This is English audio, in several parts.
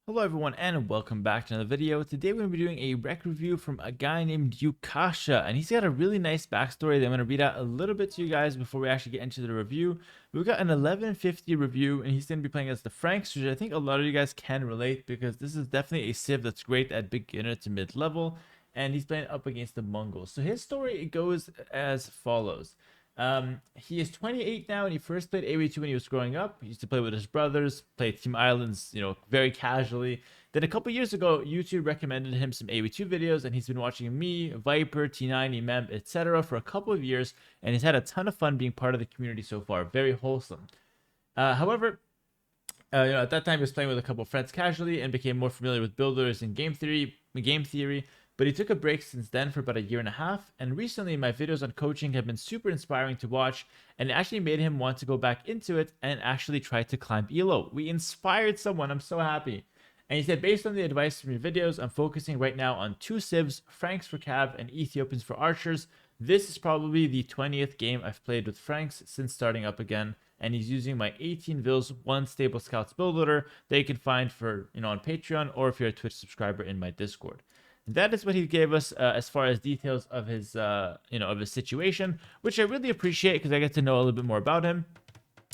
Hello everyone and welcome back to another video. Today we're going to be doing a rec review from a guy named Yukasha, and he's got a really nice backstory that I'm going to read out a little bit to you guys before we actually get into the review. We've got an 1150 review, and he's going to be playing as the Franks, which I think a lot of you guys can relate because this is definitely a civ that's great at beginner to mid level, and he's playing up against the Mongols. So his story, it goes as follows. He is 28 now, and he first played AoE2 when he was growing up. He used to play with his brothers, play Team Islands, very casually. Then a couple years ago, YouTube recommended him some AoE2 videos, and he's been watching me, Viper, T9, Emem, etc. for a couple of years, and he's had a ton of fun being part of the community so far. Very wholesome. However, at that time he was playing with a couple of friends casually and became more familiar with builders and game theory. But he took a break since then for about a year and a half, and recently my videos on coaching have been super inspiring to watch, and it actually made him want to go back into it and actually try to climb ELO. We inspired someone. I'm so happy. And he said, based on the advice from your videos, I'm focusing right now on 2 civs, Franks for Cav and Ethiopians for Archers. This is probably the 20th game I've played with Franks since starting up again, and he's using my 18 Vils 1 Stable Scouts build loader that you can find for on Patreon, or if you're a Twitch subscriber in my Discord. That is what he gave us as far as details of his of his situation, which I really appreciate because I get to know a little bit more about him.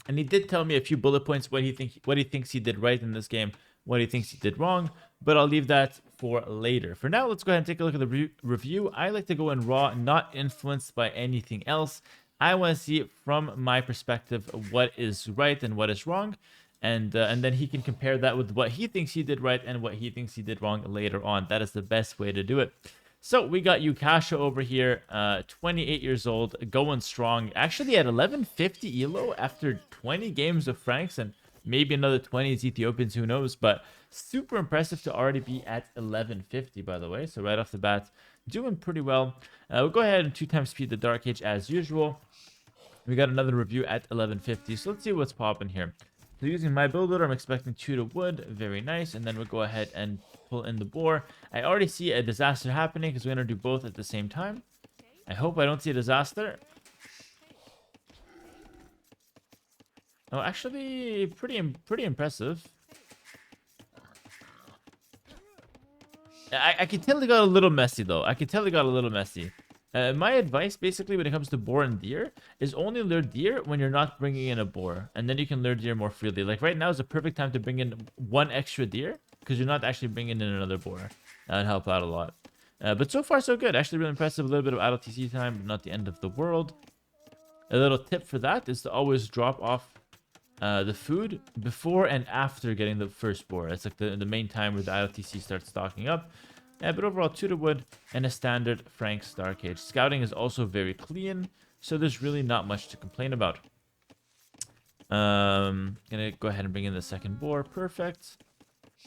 And he did tell me a few bullet points what he thinks he did right in this game, what he thinks he did wrong, but I'll leave that for later. For now, let's go ahead and take a look at the review. I like to go in raw, not influenced by anything else. I want to see from my perspective what is right and what is wrong. And then he can compare that with what he thinks he did right and what he thinks he did wrong later on. That is the best way to do it. So we got Yukasha over here, 28 years old, going strong. Actually at 1150 elo after 20 games of Franks and maybe another 20 as Ethiopians, who knows. But super impressive to already be at 1150, by the way. So right off the bat, doing pretty well. We'll go ahead and 2x speed the Dark Age as usual. We got another review at 1150. So let's see what's popping here. So using my build loader, I'm expecting 2 to wood. Very nice. And then we'll go ahead and pull in the boar. I already see a disaster happening because we're going to do both at the same time. I hope I don't see a disaster. Oh, actually, pretty impressive. I can tell it got a little messy, though. I can tell it got a little messy. My advice, basically, when it comes to boar and deer, is only lure deer when you're not bringing in a boar. And then you can lure deer more freely. Like, right now is the perfect time to bring in 1 extra deer, because you're not actually bringing in another boar. That would help out a lot. But so far, so good. Actually, really impressive. A little bit of idle TC time, but not the end of the world. A little tip for that is to always drop off the food before and after getting the first boar. That's like the main time where the idle TC starts stocking up. But overall, 2 to wood and a standard Franks Dark Age. Scouting is also very clean, so there's really not much to complain about. Gonna go ahead and bring in the second boar. Perfect.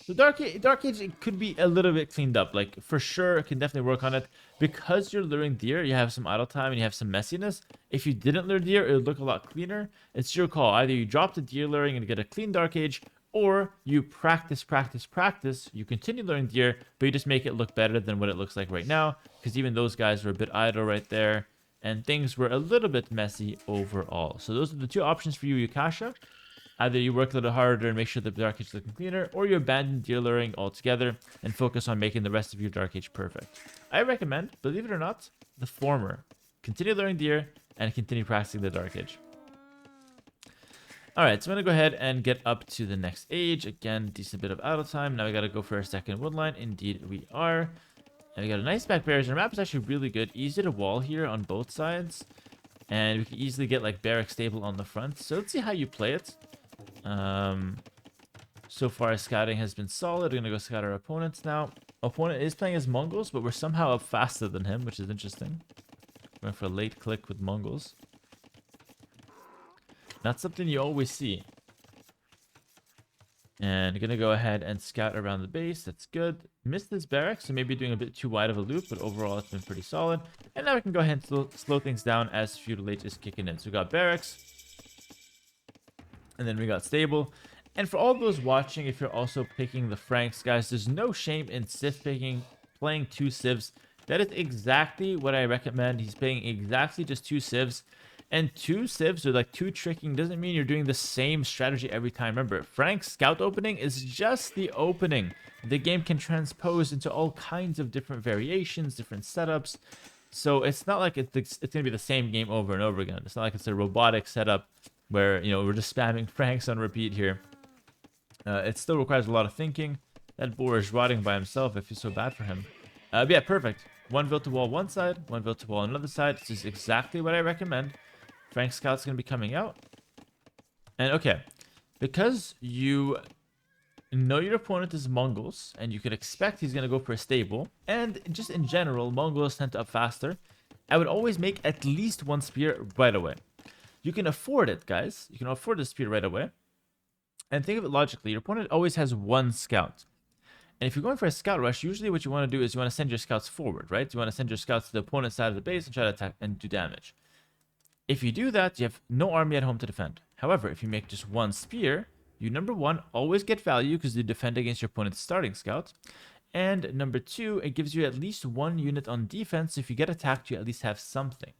So Dark Age, it could be a little bit cleaned up. Like, for sure, can definitely work on it. Because you're luring deer, you have some idle time and you have some messiness. If you didn't lure deer, it would look a lot cleaner. It's your call. Either you drop the deer luring and get a clean Dark Age, or you practice. You continue luring deer, but you just make it look better than what it looks like right now. Because even those guys were a bit idle right there. And things were a little bit messy overall. So those are the 2 options for you, Yukasha. Either you work a little harder and make sure the Dark Age is looking cleaner, or you abandon deer luring altogether and focus on making the rest of your Dark Age perfect. I recommend, believe it or not, the former. Continue luring deer and continue practicing the Dark Age. Alright, so I'm going to go ahead and get up to the next age. Again, decent bit of idle time. Now we got to go for our second wood line. Indeed, we are. And we got a nice back barriers. Our map is actually really good. Easy to wall here on both sides. And we can easily get like barrack stable on the front. So let's see how you play it. So far, scouting has been solid. We're going to go scout our opponents now. Opponent is playing as Mongols, but we're somehow up faster than him, which is interesting. Going for a late click with Mongols. Not something you always see. And going to go ahead and scout around the base. That's good. Missed this barrack, so maybe doing a bit too wide of a loop, but overall it's been pretty solid. And now we can go ahead and slow things down as feudal age is kicking in. So we got barracks. And then we got stable. And for all those watching, if you're also picking the Franks, guys, there's no shame in civ picking, playing 2 civs. That is exactly what I recommend. He's playing exactly just 2 civs. And 2 civs or like 2 tricking doesn't mean you're doing the same strategy every time. Remember, Frank's scout opening is just the opening. The game can transpose into all kinds of different variations, different setups. So it's not like it's going to be the same game over and over again. It's not like it's a robotic setup where, you know, we're just spamming Franks on repeat here. It still requires a lot of thinking. That boar is rotting by himself. I feel so bad for him. But yeah, perfect. 1 vill to wall one side, 1 vill to wall another side. This is exactly what I recommend. Frank Scout's going to be coming out. And okay, because you know your opponent is Mongols, and you could expect he's going to go for a stable, and just in general, Mongols tend to up faster, I would always make at least 1 spear right away. You can afford it, guys. You can afford the spear right away. And think of it logically. Your opponent always has 1 scout. And if you're going for a scout rush, usually what you want to do is you want to send your scouts forward, right? You want to send your scouts to the opponent's side of the base and try to attack and do damage. If you do that, you have no army at home to defend. However, if you make just 1 spear, you, number 1, always get value because you defend against your opponent's starting scout. And number 2, it gives you at least 1 unit on defense. So if you get attacked, you at least have something.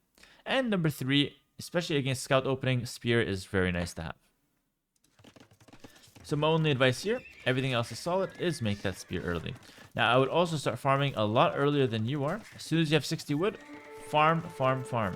And number 3, especially against scout opening, spear is very nice to have. So my only advice here, everything else is solid, is make that spear early. Now, I would also start farming a lot earlier than you are. As soon as you have 60 wood, farm, farm, farm.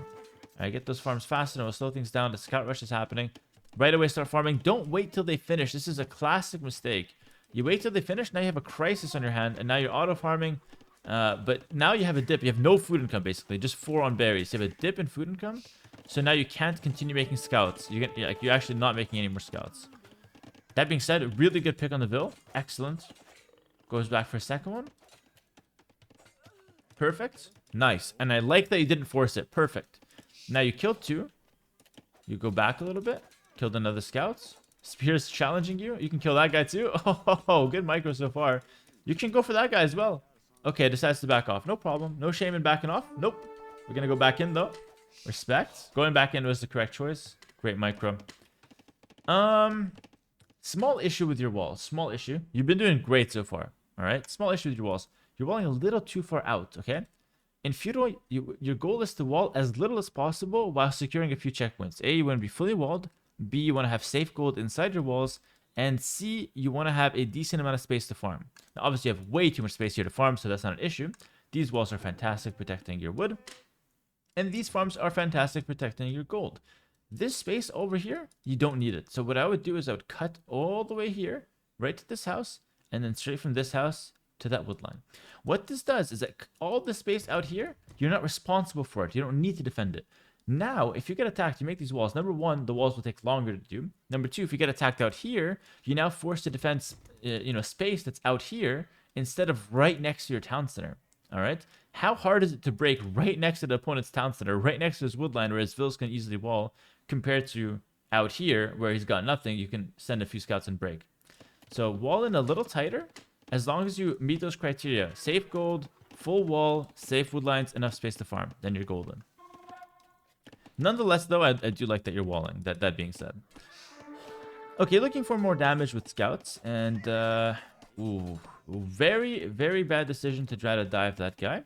Alright, get those farms fast and it will slow things down. The scout rush is happening. Right away, start farming. Don't wait till they finish. This is a classic mistake. You wait till they finish, now you have a crisis on your hand, and now you're auto-farming. But now you have a dip. You have no food income, basically. Just 4 on berries. You have a dip in food income, so now you can't continue making scouts. You're actually not making any more scouts. That being said, a really good pick on the Vil. Excellent. Goes back for a second one. Perfect. Nice. And I like that you didn't force it. Perfect. Now you killed 2. You go back a little bit. Killed another scout. Spear's challenging you. You can kill that guy too. Oh, good micro so far. You can go for that guy as well. Okay, decides to back off. No problem. No shame in backing off. Nope. We're going to go back in though. Respect. Going back in was the correct choice. Great micro. Small issue with your walls. Small issue. You've been doing great so far. All right. Small issue with your walls. You're walling a little too far out. Okay. In feudal, your goal is to wall as little as possible while securing a few checkpoints. A, you want to be fully walled. B, you want to have safe gold inside your walls. And C, you want to have a decent amount of space to farm. Now, obviously, you have way too much space here to farm, so that's not an issue. These walls are fantastic protecting your wood. And these farms are fantastic protecting your gold. This space over here, you don't need it. So what I would do is I would cut all the way here, right to this house, and then straight from this house to that wood line. What this does is that all the space out here, you're not responsible for it. You don't need to defend it. Now, if you get attacked, you make these walls. Number 1, the walls will take longer to do. Number 2, if you get attacked out here, you're now forced to defend, space that's out here instead of right next to your town center. All right. How hard is it to break right next to the opponent's town center, right next to his wood line where his vills can easily wall, compared to out here where he's got nothing? You can send a few scouts and break. So wall in a little tighter. As long as you meet those criteria, safe gold, full wall, safe wood lines, enough space to farm, then you're golden. Nonetheless, though, I do like that you're walling. That being said. Okay, looking for more damage with scouts. And, very, very bad decision to try to dive that guy.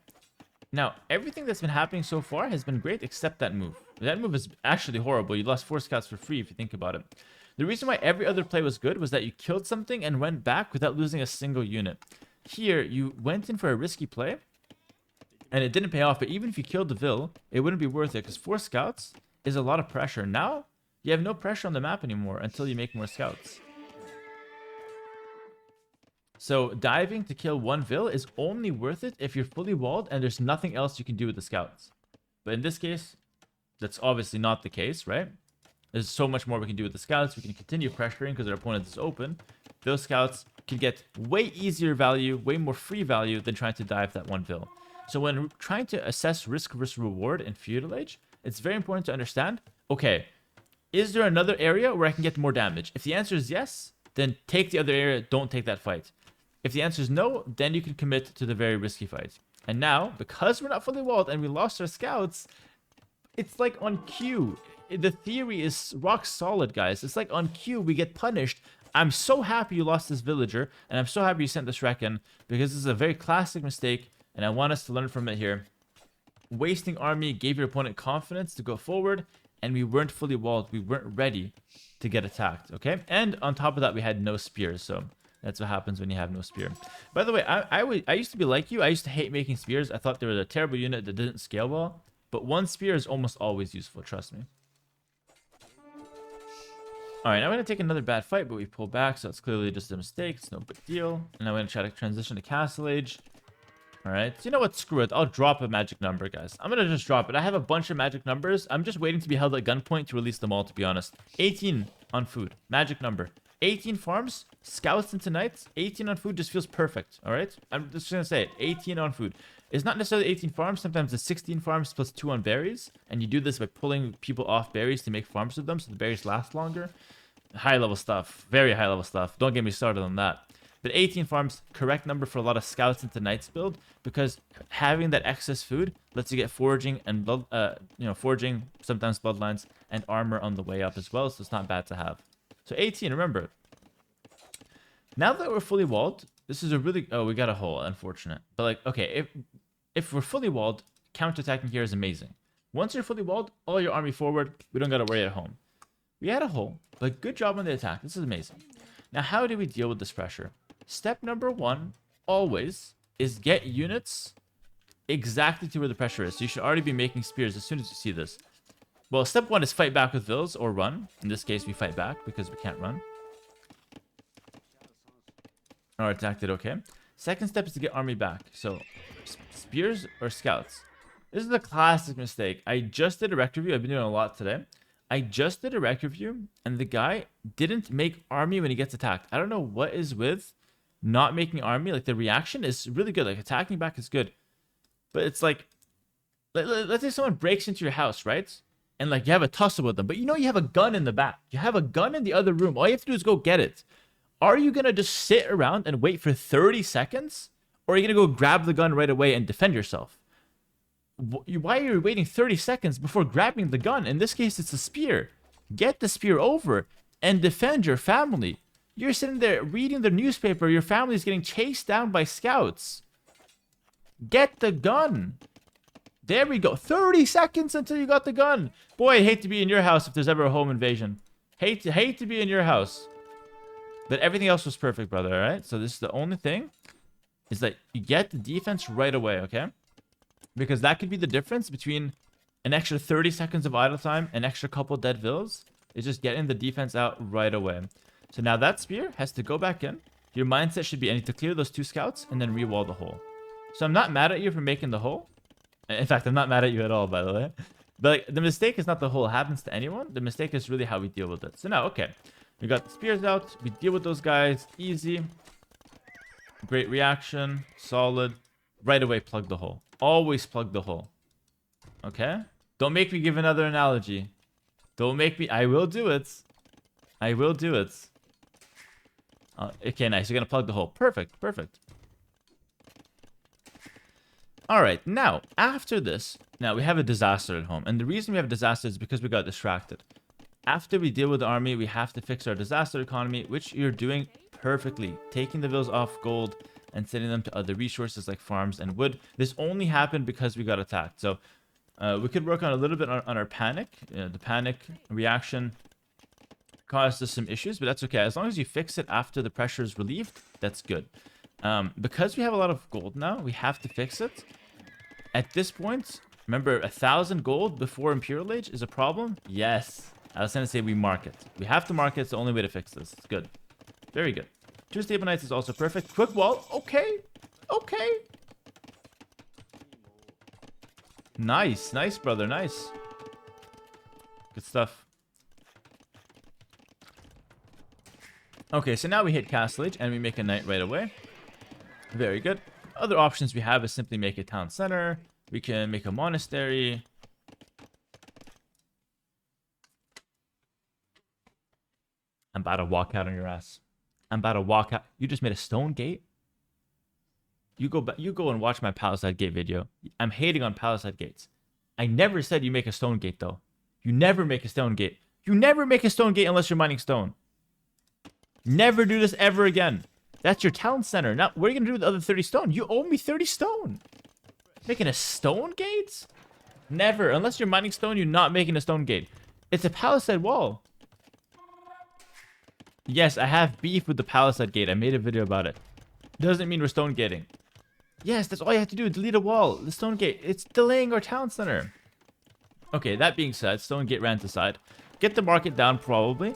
Now, everything that's been happening so far has been great except that move. That move is actually horrible. You lost 4 scouts for free if you think about it. The reason why every other play was good was that you killed something and went back without losing a single unit. Here, you went in for a risky play, and it didn't pay off. But even if you killed the Vil, it wouldn't be worth it because 4 scouts is a lot of pressure. Now, you have no pressure on the map anymore until you make more scouts. So diving to kill 1 Vil is only worth it if you're fully walled and there's nothing else you can do with the scouts. But in this case, that's obviously not the case, right? There's so much more we can do with the scouts. We can continue pressuring because our opponent is open. Those scouts can get way easier value, way more free value than trying to dive that 1 Vil. So when trying to assess risk versus reward in Feudal Age, it's very important to understand, okay, is there another area where I can get more damage? If the answer is yes, then take the other area, don't take that fight. If the answer is no, then you can commit to the very risky fight. And now, because we're not fully walled and we lost our scouts, it's like on cue. The theory is rock solid, guys. It's like on cue, we get punished. I'm so happy you lost this villager, and I'm so happy you sent this Reckon, because this is a very classic mistake, and I want us to learn from it here. Wasting army gave your opponent confidence to go forward, and we weren't fully walled. We weren't ready to get attacked, okay? And on top of that, we had no spears, so that's what happens when you have no spear. By the way, I used to be like you. I used to hate making spears. I thought they were a terrible unit that didn't scale well. But one spear is almost always useful, trust me. Alright, now we're going to take another bad fight, but we pull back, so it's clearly just a mistake. It's no big deal. And now we're going to try to transition to Castle Age. Alright, so you know what? Screw it. I'll drop a magic number, guys. I'm going to just drop it. I have a bunch of magic numbers. I'm just waiting to be held at gunpoint to release them all, to be honest. 18 on food. Magic number. 18 farms, scouts into knights. 18 on food just feels perfect, alright? I'm just going to say it. 18 on food. It's not necessarily 18 farms. Sometimes it's 16 farms plus 2 on berries. And you do this by pulling people off berries to make farms with them so the berries last longer. High level stuff. Very high level stuff. Don't get me started on that. But 18 farms, correct number for a lot of scouts into knights build, because having that excess food lets you get foraging and blood, foraging, sometimes bloodlines, and armor on the way up as well, so it's not bad to have. So 18, remember. Now that we're fully walled, this is a really... Oh, we got a hole, unfortunate. But like, okay, if we're fully walled, counterattacking here is amazing. Once you're fully walled, all your army forward, we don't got to worry at home. We had a hole, but good job on the attack. This is amazing. Now, how do we deal with this pressure? Step number 1, always, is get units exactly to where the pressure is. So you should already be making spears as soon as you see this. Well, step 1 is fight back with vills or run. In this case, we fight back because we can't run. Our attack did okay. Second step is to get army back. So, spears or scouts. This is a classic mistake. I just did a rec review. I've been doing a lot today. I just did a rec review, and the guy didn't make army when he gets attacked. I don't know what is with not making army. Like, the reaction is really good. Like, attacking back is good. But it's like, let's say someone breaks into your house, right? And, like, you have a tussle with them. But you know you have a gun in the back. You have a gun in the other room. All you have to do is go get it. Are you going to just sit around and wait for 30 seconds? Or are you going to go grab the gun right away and defend yourself? Why are you waiting 30 seconds before grabbing the gun? In this case, it's a spear. Get the spear over and defend your family. You're sitting there reading the newspaper. Your family's getting chased down by scouts. Get the gun. There we go. 30 seconds until you got the gun. Boy, I'd hate to be in your house if there's ever a home invasion. Hate to be in your house. But everything else was perfect, brother, alright? So this is the only thing, is that you get the defense right away, okay? Because that could be the difference between an extra 30 seconds of idle time, an extra couple dead vills, is just getting the defense out right away. So now that spear has to go back in. Your mindset should be, I need to clear those 2 scouts and then re-wall the hole. So I'm not mad at you for making the hole. In fact, I'm not mad at you at all, by the way. But like, the mistake is not the hole. It happens to anyone. The mistake is really how we deal with it. So now, okay. We got the spears out. We deal with those guys. Easy. Great reaction. Solid. Right away, plug the hole. Always plug the hole. Okay? Don't make me give another analogy. Don't make me... I will do it. I will do it. Okay, nice. You're going to plug the hole. Perfect. Perfect. Alright, now, after this, now we have a disaster at home. And the reason we have a disaster is because we got distracted. After we deal with the army, we have to fix our disaster economy, which you're doing perfectly. Taking the vills off gold and sending them to other resources like farms and wood. This only happened because we got attacked. So we could work on a little bit on our panic. The panic reaction caused us some issues, but that's okay. As long as you fix it after the pressure is relieved, that's good. Because we have a lot of gold now, we have to fix it. At this point, remember, 1,000 gold before Imperial Age is a problem? Yes. I was going to say we mark it. We have to mark it. It's the only way to fix this. It's good. Very good. 2 stable knights is also perfect. Quick wall. Okay. Okay. Nice. Nice, brother. Nice. Good stuff. Okay, so now we hit Castle Age and we make a knight right away. Very good. Other options we have is simply make a town center. We can make a monastery. I'm about to walk out on your ass. I'm about to walk out. You just made a stone gate? You go and watch my Palisade Gate video. I'm hating on Palisade Gates. I never said you make a stone gate, though. You never make a stone gate. You never make a stone gate unless you're mining stone. Never do this ever again. That's your town center. Now, what are you going to do with the other 30 stone? You owe me 30 stone. Making a stone gate? Never. Unless you're mining stone, you're not making a stone gate. It's a palisade wall. Yes, I have beef with the palisade gate. I made a video about it. Doesn't mean we're stone gating. Yes, that's all you have to do. Delete a wall. The stone gate. It's delaying our town center. Okay, that being said, stone gate ran to side. Get the market down probably.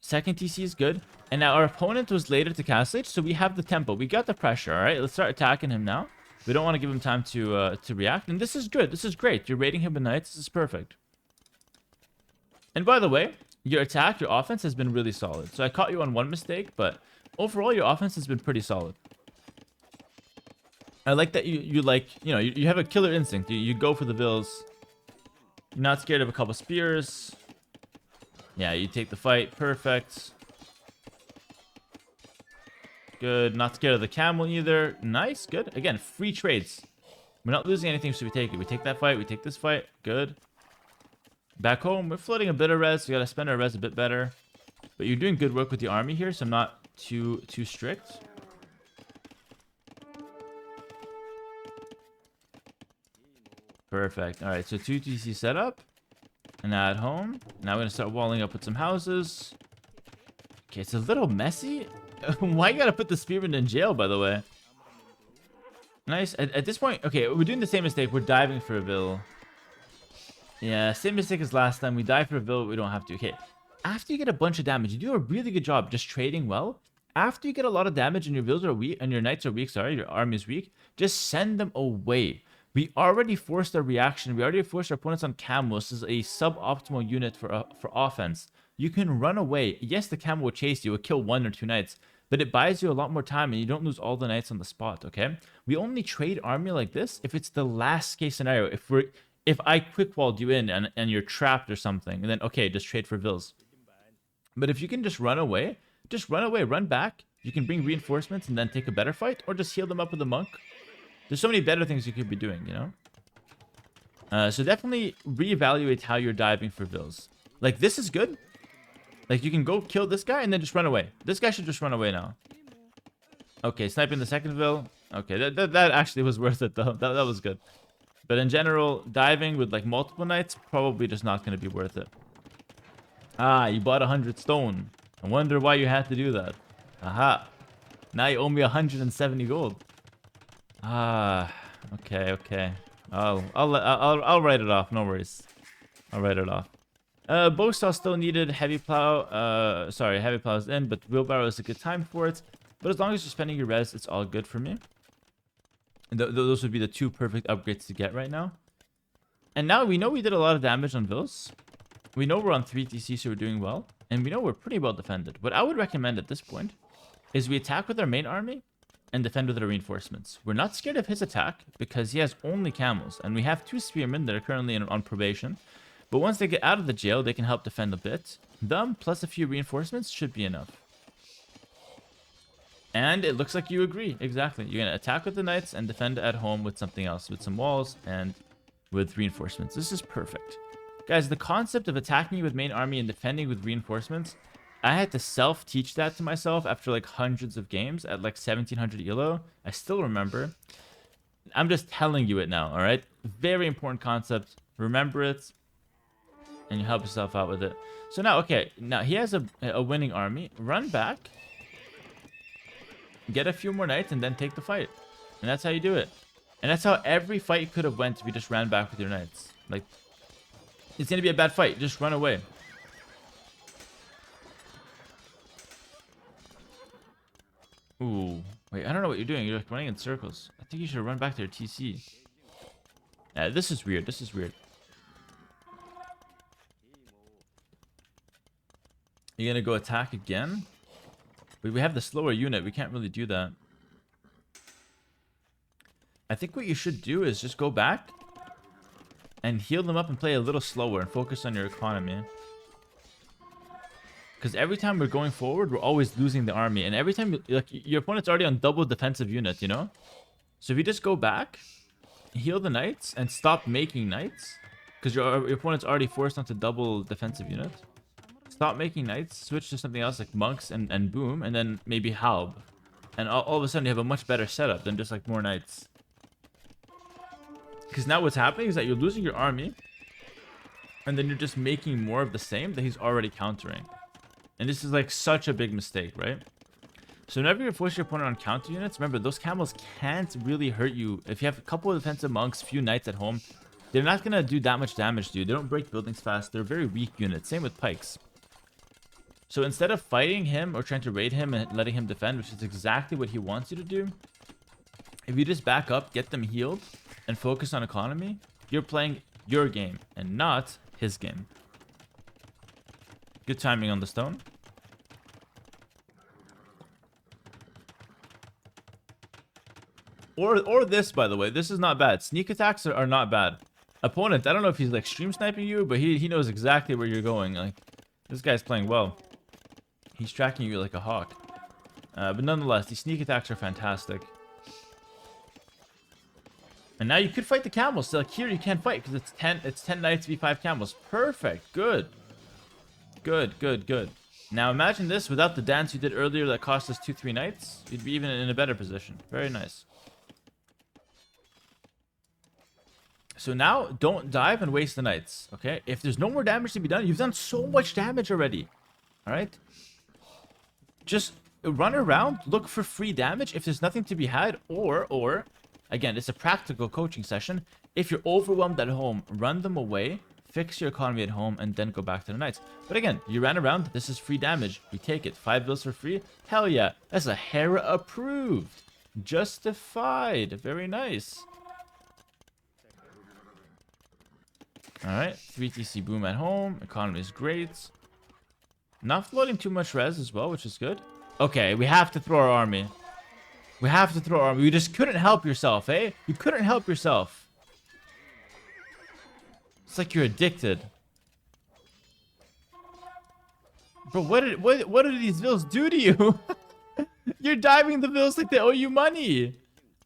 Second TC is good. And now our opponent was later to castle, so we have the tempo. We got the pressure, all right? Let's start attacking him now. We don't want to give him time to react. And this is good. This is great. You're raiding him with knights. This is perfect. And by the way, your attack, your offense has been really solid. So I caught you on one mistake, but overall, your offense has been pretty solid. I like that you have a killer instinct. You go for the vills. You're not scared of a couple spears. Yeah, you take the fight. Perfect. Good. Not scared of the camel either. Nice. Good. Again, free trades. We're not losing anything, so we take it. We take that fight. We take this fight. Good. Back home, we're floating a bit of res. We gotta spend our res a bit better. But you're doing good work with the army here, so I'm not too strict. Perfect. All right, so 2 TC setup. And now at home. Now we're going to start walling up with some houses. Okay, it's a little messy. Why you got to put the spearman in jail, by the way? Nice. At this point, okay, we're doing the same mistake. We're diving for a vill. Yeah, same mistake as last time. We dive for a vill, but we don't have to. Okay, after you get a bunch of damage, you do a really good job just trading well. After you get a lot of damage and your vills are weak, and your knights are weak, sorry, your army is weak, just send them away. We already forced a reaction. We already forced our opponents on camels. This is a suboptimal unit for offense. You can run away. Yes, the camel will chase you. It will kill 1 or 2 knights. But it buys you a lot more time and you don't lose all the knights on the spot, okay? We only trade army like this if it's the last case scenario. If I quick walled you in and you're trapped or something, and then, okay, just trade for vills. But if you can just run away, run back. You can bring reinforcements and then take a better fight, or just heal them up with a monk. There's so many better things you could be doing, you know? So definitely reevaluate how you're diving for vills. Like, this is good. Like, you can go kill this guy and then just run away. This guy should just run away now. Okay, sniping the second vill. Okay, that actually was worth it, though. That was good. But in general, diving with, like, multiple knights, probably just not going to be worth it. Ah, you bought 100 stone. I wonder why you had to do that. Aha. Now you owe me 170 gold. Ah, okay. I'll write it off. No worries. I'll write it off. Bow saw still needed. Heavy plow. Sorry, heavy plow is in, but wheelbarrow is a good time for it. But as long as you're spending your res, it's all good for me. And those would be the 2 perfect upgrades to get right now. And now we know we did a lot of damage on vills. We know we're on 3 TC, so we're doing well. And we know we're pretty well defended. What I would recommend at this point is we attack with our main army and defend with our reinforcements. We're not scared of his attack because he has only camels. And we have 2 spearmen that are currently on probation. But once they get out of the jail, they can help defend a bit. Them plus a few reinforcements should be enough. And it looks like you agree. Exactly. You're going to attack with the knights and defend at home with something else. With some walls and with reinforcements. This is perfect. Guys, the concept of attacking with main army and defending with reinforcements, I had to self-teach that to myself after like hundreds of games at like 1700 ELO. I still remember. I'm just telling you it now, all right? Very important concept. Remember it. And you help yourself out with it. So now, okay. Now, he has a winning army. Run back. Get a few more knights and then take the fight. And that's how you do it. And that's how every fight could have went if you just ran back with your knights. Like, it's going to be a bad fight. Just run away. Ooh. Wait, I don't know what you're doing. You're like running in circles. I think you should run back to your TC. Yeah, this is weird. This is weird. You're going to go attack again? We have the slower unit. We can't really do that. I think what you should do is just go back and heal them up and play a little slower and focus on your economy. Because every time we're going forward, we're always losing the army. And every time, like, your opponent's already on double defensive unit, you know? So if you just go back, heal the knights, and stop making knights, because your opponent's already forced onto double defensive unit. Stop making knights, switch to something else like monks and boom, and then maybe halb. And all of a sudden you have a much better setup than just like more knights. Because now what's happening is that you're losing your army. and then you're just making more of the same that he's already countering. And this is like such a big mistake, right? So whenever you force your opponent on counter units, remember those camels can't really hurt you. If you have a couple of defensive monks, few knights at home, they're not gonna do that much damage to you. They don't break buildings fast. They're very weak units. Same with pikes. So instead of fighting him or trying to raid him and letting him defend, which is exactly what he wants you to do, if you just back up, get them healed, and focus on economy, you're playing your game and not his game. Good timing on the stone. Or this, by the way. This is not bad. Sneak attacks are not bad. Opponent, I don't know if he's like stream sniping you, but he knows exactly where you're going. Like, this guy's playing well. He's tracking you like a hawk. But nonetheless, these sneak attacks are fantastic. And now you could fight the camels. So like here you can't fight because it's 10 knights v5 camels. Perfect. Good. Good, good, good. Now imagine this without the dance you did earlier that cost us 2-3 knights. You'd be even in a better position. Very nice. So now don't dive and waste the knights. Okay? If there's no more damage to be done, you've done so much damage already. Alright? Just run around, look for free damage if there's nothing to be had, or again, it's a practical coaching session. If you're overwhelmed at home, run them away, fix your economy at home, and then go back to the knights. But again, you ran around, this is free damage. We take it. 5 bills for free? Hell yeah. That's a Hera approved. Justified. Very nice. Alright, 3 TC boom at home. Economy is great. Not floating too much res as well, which is good. Okay, we have to throw our army. We have to throw our army. You just couldn't help yourself, eh? You couldn't help yourself. It's like you're addicted. Bro, what did these bills do to you? You're diving the bills like they owe you money.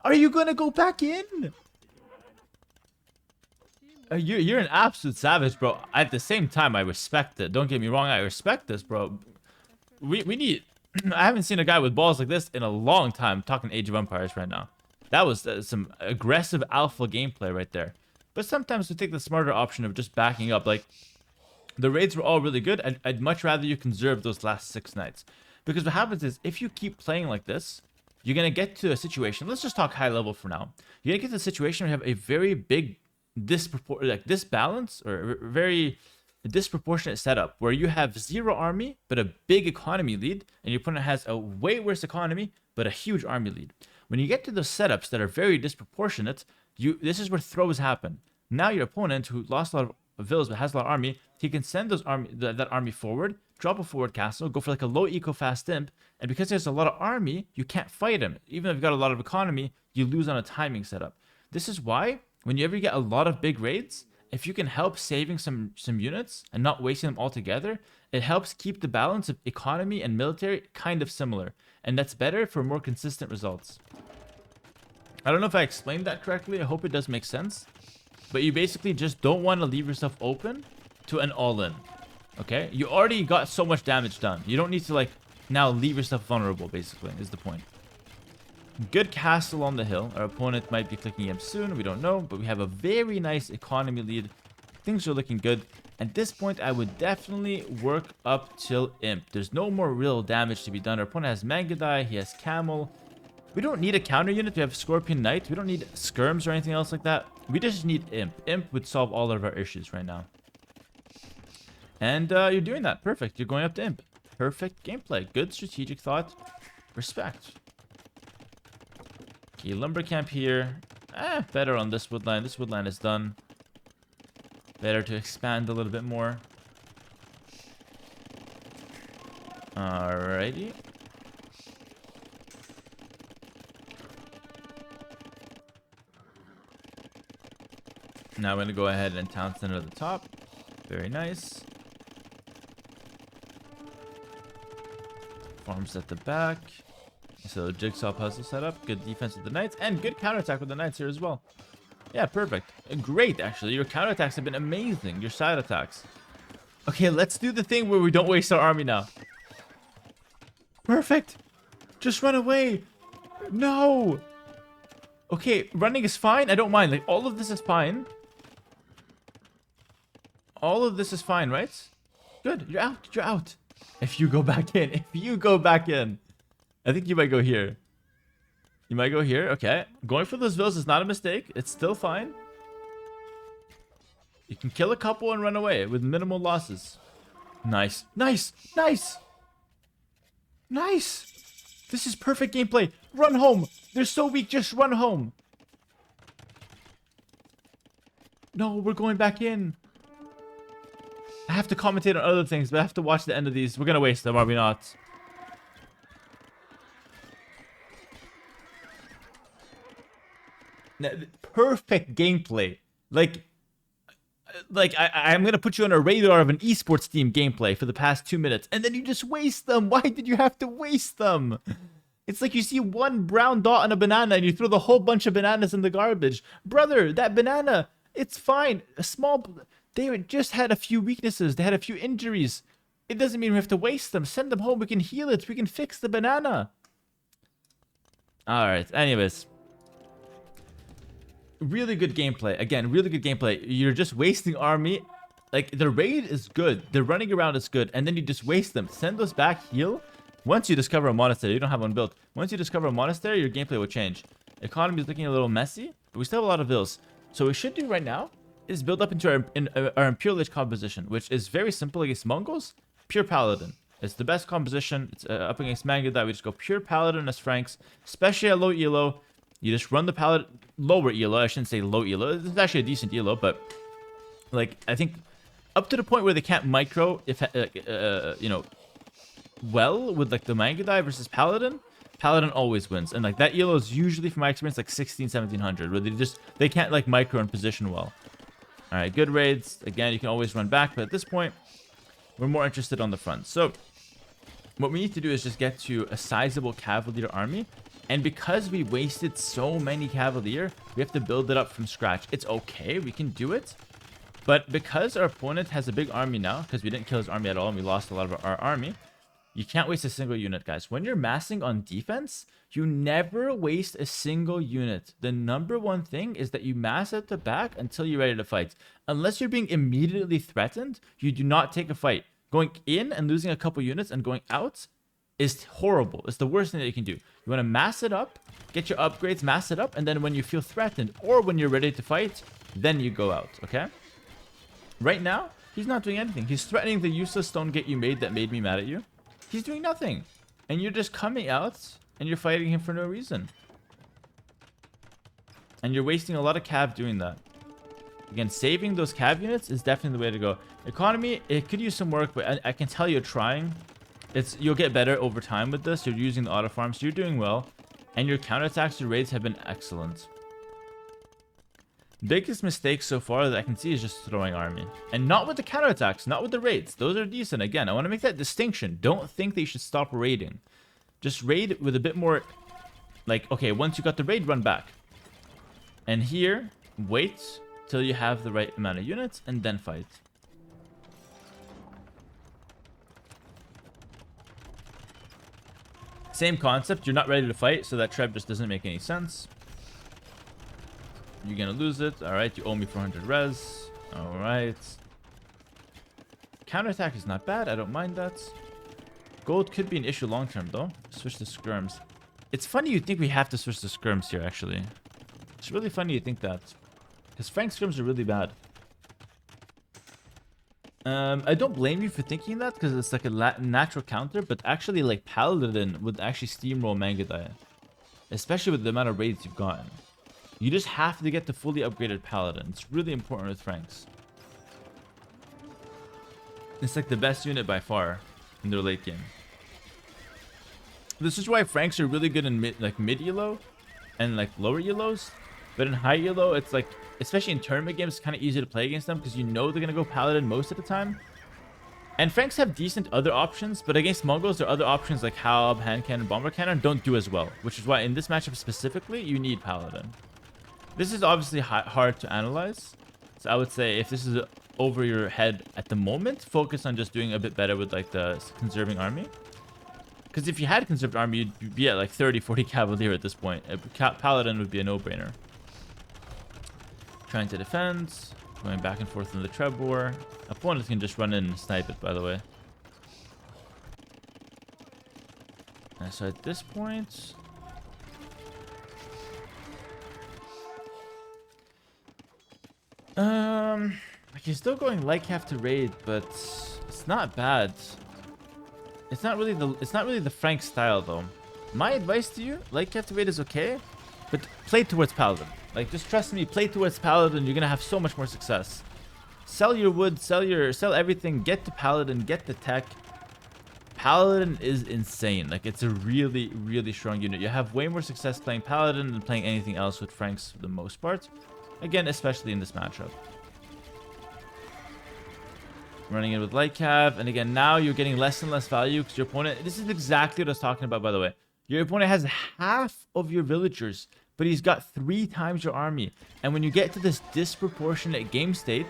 Are you gonna go back in? You're an absolute savage, bro. At the same time, I respect it. Don't get me wrong, I respect this, bro. We need... I haven't seen a guy with balls like this in a long time. I'm talking Age of Empires right now. That was some aggressive alpha gameplay right there. But sometimes we take the smarter option of just backing up. Like, the raids were all really good. I'd much rather you conserve those last 6 nights. Because what happens is, if you keep playing like this, you're going to get to a situation... Let's just talk high level for now. You're going to get to a situation where you have a very big disbalance, or a very disproportionate setup, where you have 0 army, but a big economy lead, and your opponent has a way worse economy, but a huge army lead. When you get to those setups that are very disproportionate, this is where throws happen. Now your opponent, who lost a lot of villas but has a lot of army, he can send that army forward, drop a forward castle, go for like a low eco fast imp, and because there's a lot of army, you can't fight him. Even if you've got a lot of economy, you lose on a timing setup. This is why, when you ever get a lot of big raids, if you can help saving some units and not wasting them altogether, it helps keep the balance of economy and military kind of similar. And that's better for more consistent results. I don't know if I explained that correctly. I hope it does make sense. But you basically just don't want to leave yourself open to an all-in. Okay? You already got so much damage done. You don't need to, like, now leave yourself vulnerable, basically, is the point. Good castle on the hill. Our opponent might be clicking him soon. We don't know. But we have a very nice economy lead. Things are looking good. At this point, I would definitely work up till Imp. There's no more real damage to be done. Our opponent has Mangadai. He has Camel. We don't need a counter unit. We have Scorpion Knight. We don't need Skirms or anything else like that. We just need Imp. Imp would solve all of our issues right now. And you're doing that. Perfect. You're going up to Imp. Perfect gameplay. Good strategic thought. Respect. Okay, lumber camp here. Better on this woodline. This woodline is done. Better to expand a little bit more. Alrighty. Now I'm going to go ahead and town center at the top. Very nice. Farms at the back. So jigsaw puzzle setup. Good defense with the knights. And good counterattack with the knights here as well. Yeah, perfect. Great, actually. Your counterattacks have been amazing. Your side attacks. Okay, let's do the thing where we don't waste our army now. Perfect. Just run away. No. Okay, running is fine. I don't mind. Like, all of this is fine. All of this is fine, right? Good. You're out. You're out. If you go back in. If you go back in. I think you might go here. You might go here. Okay. Going for those villas is not a mistake. It's still fine. You can kill a couple and run away with minimal losses. Nice. Nice. Nice. Nice. This is perfect gameplay. Run home. They're so weak. Just run home. No, we're going back in. I have to commentate on other things, but I have to watch the end of these. We're going to waste them, are we not? Perfect gameplay. I'm gonna put you on a radar of an esports team gameplay for the past 2 minutes, and then you just waste them. Why did you have to waste them? It's like you see one brown dot on a banana and you throw the whole bunch of bananas in the garbage. Brother, that banana, it's fine. They just had a few weaknesses. They had a few injuries. It doesn't mean we have to waste them. Send them home. We can heal it. We can fix the banana. All right. Anyways. Really good gameplay. Again, really good gameplay. You're just wasting army. Like, the raid is good. The running around is good. And then you just waste them. Send those back, heal. Once you discover a monastery, you don't have one built. Once you discover a monastery, your gameplay will change. Economy is looking a little messy, but we still have a lot of vills. So what we should do right now is build up into our Imperial Age composition, which is very simple against Mongols. Pure Paladin. It's the best composition. It's up against Mangudai. We just go pure Paladin as Franks, especially at low elo. You just run the Paladin, lower elo. I shouldn't say low elo. It's actually a decent elo, but like, I think up to the point where they can't micro, if you know, well, with like the Mangudai versus Paladin, Paladin always wins. And like that elo is usually, from my experience, like 1700, where they can't like micro and position well. All right, good raids. Again, you can always run back, but at this point, we're more interested on the front. So what we need to do is just get to a sizable Cavalier army. And because we wasted so many Cavalier, we have to build it up from scratch. It's okay, we can do it. But because our opponent has a big army now, because we didn't kill his army at all and we lost a lot of our army, you can't waste a single unit, guys. When you're massing on defense, you never waste a single unit. The number one thing is that you mass at the back until you're ready to fight. Unless you're being immediately threatened, you do not take a fight. Going in and losing a couple units and going out is horrible. It's the worst thing that you can do. You want to mass it up, get your upgrades, mass it up, and then when you feel threatened or when you're ready to fight, then you go out, okay? Right now, he's not doing anything. He's threatening the useless stone gate you made that made me mad at you. He's doing nothing. And you're just coming out and you're fighting him for no reason. And you're wasting a lot of cav doing that. Again, saving those cav units is definitely the way to go. Economy, it could use some work, but I can tell you're trying. You'll get better over time with this. You're using the auto farm, so you're doing well. And your counterattacks to raids have been excellent. Biggest mistake so far that I can see is just throwing army. And not with the counterattacks, not with the raids. Those are decent. Again, I want to make that distinction. Don't think that you should stop raiding. Just raid with a bit more, like, okay, once you got the raid, run back. And here, wait till you have the right amount of units and then fight. Same concept. You're not ready to fight, so that trap just doesn't make any sense. You're gonna lose it. Alright, you owe me 400 res. Alright. Counterattack is not bad. I don't mind that. Gold could be an issue long term, though. Switch to skirms. It's funny you think we have to switch to skirms here, actually. It's really funny you think that. Because Frank skirms are really bad. I don't blame you for thinking that, because it's like a natural counter, but actually, like, Paladin would actually steamroll Mangudai. Especially with the amount of raids you've gotten. You just have to get the fully upgraded Paladin. It's really important with Franks. It's like the best unit by far in their late game. This is why Franks are really good in mid elo and like lower elos. But in high elo, it's like, especially in tournament games, it's kind of easy to play against them because you know they're going to go Paladin most of the time. And Franks have decent other options, but against Mongols, their other options like Halb, Hand Cannon, Bomber Cannon don't do as well. Which is why in this matchup specifically, you need Paladin. This is obviously hard to analyze. So I would say if this is over your head at the moment, focus on just doing a bit better with like the conserving army. Because if you had conserved army, you'd be at like 30, 40 Cavalier at this point. Paladin would be a no-brainer. Trying to defend. Going back and forth in the Treb War. Opponents can just run in and snipe it, by the way. And so at this point... like he's still going Lightcap to raid, but it's not bad. It's not really the Frank style though. My advice to you, Lightcap to raid is okay, but play towards Paladin. Like just trust me, play towards Paladin, you're gonna have so much more success. Sell your wood, sell everything, get to Paladin, get the tech. Paladin is insane. Like it's a really, really strong unit. You have way more success playing Paladin than playing anything else with Franks for the most part. Again, especially in this matchup. Running in with Lightcap, and again, now you're getting less and less value because your opponent... This is exactly what I was talking about, by the way. Your opponent has half of your villagers, but he's got 3 times your army. And when you get to this disproportionate game state,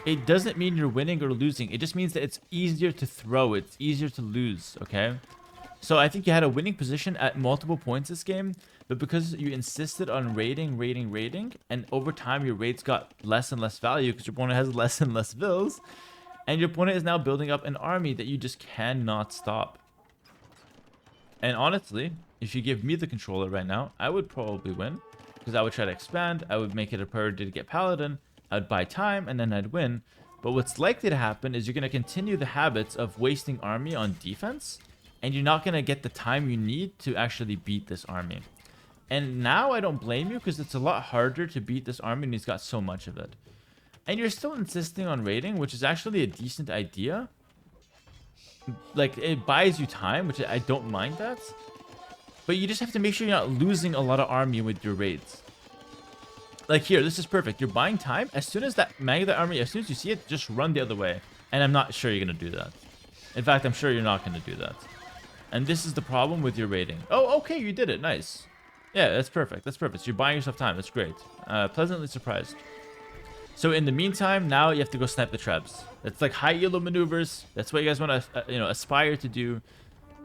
it doesn't mean you're winning or losing. It just means that it's easier to throw. It's easier to lose, okay? So I think you had a winning position at multiple points this game, but because you insisted on raiding, and over time your raids got less and less value because your opponent has less and less vills, and your opponent is now building up an army that you just cannot stop. And honestly, if you give me the controller right now, I would probably win, because I would try to expand, I would make it a priority to get Paladin, I would buy time, and then I'd win. But what's likely to happen is you're going to continue the habits of wasting army on defense, and you're not going to get the time you need to actually beat this army. And now I don't blame you, because it's a lot harder to beat this army, and he's got so much of it. And you're still insisting on raiding, which is actually a decent idea. Like, it buys you time, which I don't mind that. But you just have to make sure you're not losing a lot of army with your raids. Like here, this is perfect. You're buying time. As soon as that Magda army, as soon as you see it, just run the other way. And I'm not sure you're going to do that. In fact, I'm sure you're not going to do that. And this is the problem with your raiding. Oh, okay, you did it. Nice. Yeah, that's perfect. That's perfect. So you're buying yourself time. That's great. Pleasantly surprised. So in the meantime, now you have to go snipe the Trebs. That's like high elo maneuvers. That's what you guys want to, aspire to do.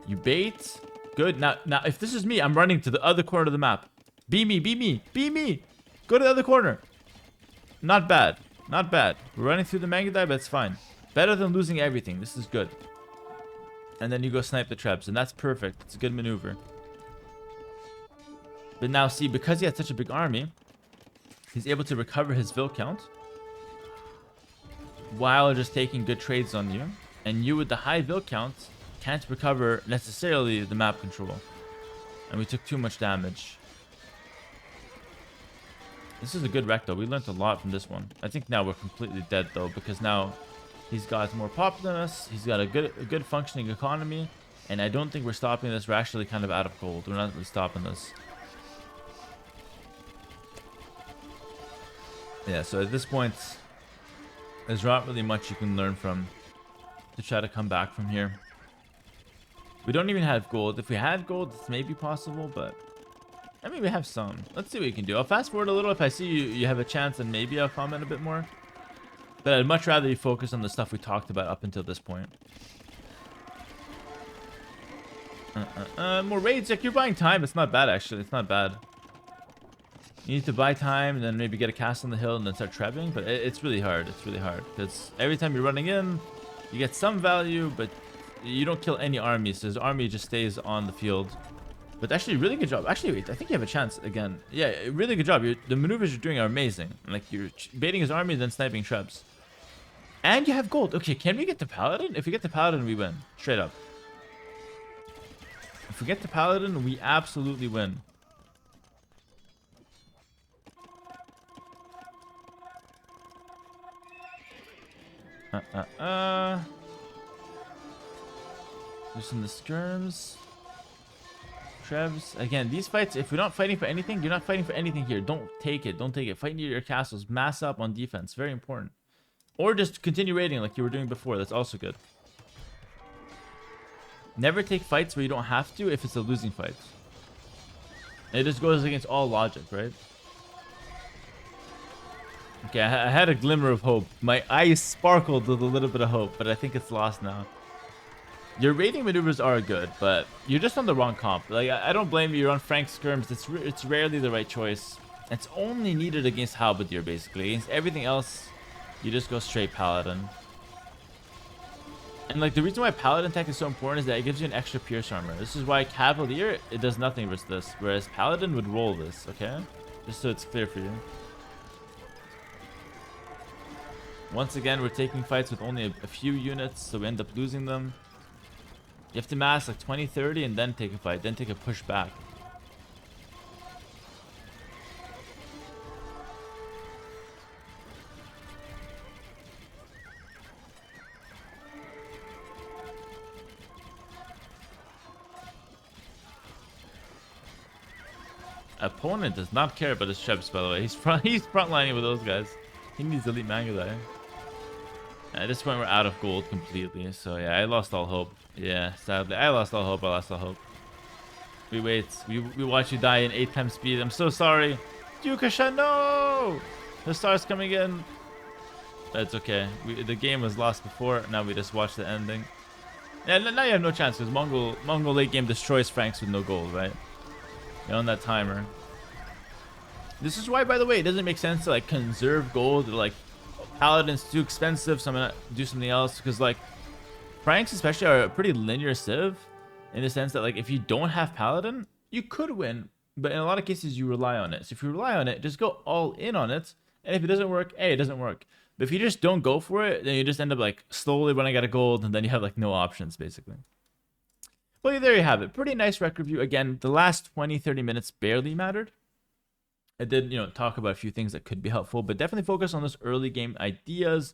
You bait. Good. Now, if this is me, I'm running to the other corner of the map. Be me, be me, be me. Go to the other corner. Not bad. Not bad. We're running through the Mangudai, but it's fine. Better than losing everything. This is good. And then you go snipe the Trebs, and that's perfect. It's a good maneuver. But now, see, because he had such a big army, he's able to recover his Vil count while just taking good trades on you. And you with the high Vil count can't recover necessarily the map control. And we took too much damage. This is a good wreck though. We learned a lot from this one. I think now we're completely dead though, because now he's got more pop than us. He's got a good functioning economy. And I don't think we're stopping this. We're actually kind of out of gold. We're not really stopping this. Yeah, so at this point, there's not really much you can learn from to try to come back from here. We don't even have gold. If we had gold, it's maybe possible, but I mean, we have some. Let's see what we can do. I'll fast forward a little. If I see you have a chance, and maybe I'll comment a bit more. But I'd much rather you focus on the stuff we talked about up until this point. More raids. Like, you're buying time. It's not bad, actually. It's not bad. You need to buy time and then maybe get a cast on the hill and then start trebbing. But it's really hard. It's really hard. Because every time you're running in, you get some value, but you don't kill any armies. So his army just stays on the field. But actually, really good job. Actually, wait, I think you have a chance again. Yeah, really good job. The maneuvers you're doing are amazing. Like, you're baiting his army, then sniping Trebs. And you have gold. Okay, can we get the Paladin? If we get the Paladin, we win. Straight up. If we get the Paladin, we absolutely win. Loosen the skirms. Trebs. Again, these fights, if we're not fighting for anything, you're not fighting for anything here. Don't take it. Don't take it. Fight near your castles. Mass up on defense. Very important. Or just continue raiding like you were doing before. That's also good. Never take fights where you don't have to if it's a losing fight. It just goes against all logic, right? Okay, I had a glimmer of hope. My eyes sparkled with a little bit of hope, but I think it's lost now. Your raiding maneuvers are good, but you're just on the wrong comp. Like, I don't blame you. You're on Frank Skirms. It's rarely the right choice. It's only needed against Halberdier, basically. Against everything else, you just go straight Paladin. And like the reason why Paladin tech is so important is that it gives you an extra pierce armor. This is why Cavalier, it does nothing versus this, whereas Paladin would roll this, okay? Just so it's clear for you. Once again, we're taking fights with only a few units, so we end up losing them. You have to mass like 20, 30, and then take a fight, then take a push back. Opponent does not care about his Shebs, by the way. He's frontlining with those guys. He needs elite Mangudai. At this point, we're out of gold completely. So yeah, I lost all hope. Yeah, sadly, I lost all hope. I lost all hope. We wait. We watch you die in 8 times speed. I'm so sorry. Yukasha, no! The star's coming in. That's okay. The game was lost before. Now we just watch the ending. Yeah, now you have no chance because Mongol late game destroys Franks with no gold, right? You're on that timer. This is why, by the way, it doesn't make sense to like conserve gold. Like Paladin's too expensive, so I'm gonna do something else. Because like Franks especially are a pretty linear civ, in the sense that like if you don't have Paladin, you could win, but in a lot of cases you rely on it. So if you rely on it, just go all in on it. And if it doesn't work, hey, it doesn't work. But if you just don't go for it, then you just end up like slowly running out of gold, and then you have like no options basically. Well, there you have it. Pretty nice rec review. Again, the last 20-30 minutes barely mattered. I did, talk about a few things that could be helpful, but definitely focus on those early game ideas,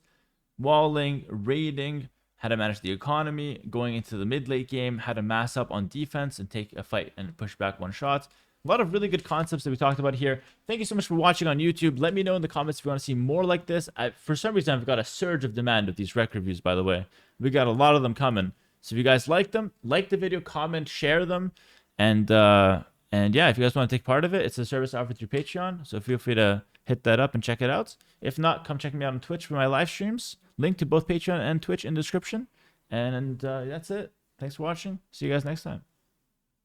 walling, raiding, how to manage the economy, going into the mid-late game, how to mass up on defense and take a fight and push back one shot. A lot of really good concepts that we talked about here. Thank you so much for watching on YouTube. Let me know in the comments if you want to see more like this. For some reason, I've got a surge of demand of these rec reviews, by the way. We got a lot of them coming. So if you guys like them, like the video, comment, share them. And yeah, if you guys want to take part of it, it's a service offered through Patreon. So feel free to hit that up and check it out. If not, come check me out on Twitch for my live streams. Link to both Patreon and Twitch in the description. And that's it. Thanks for watching. See you guys next time.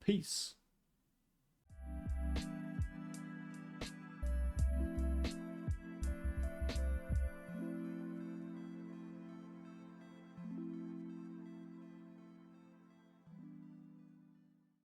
Peace.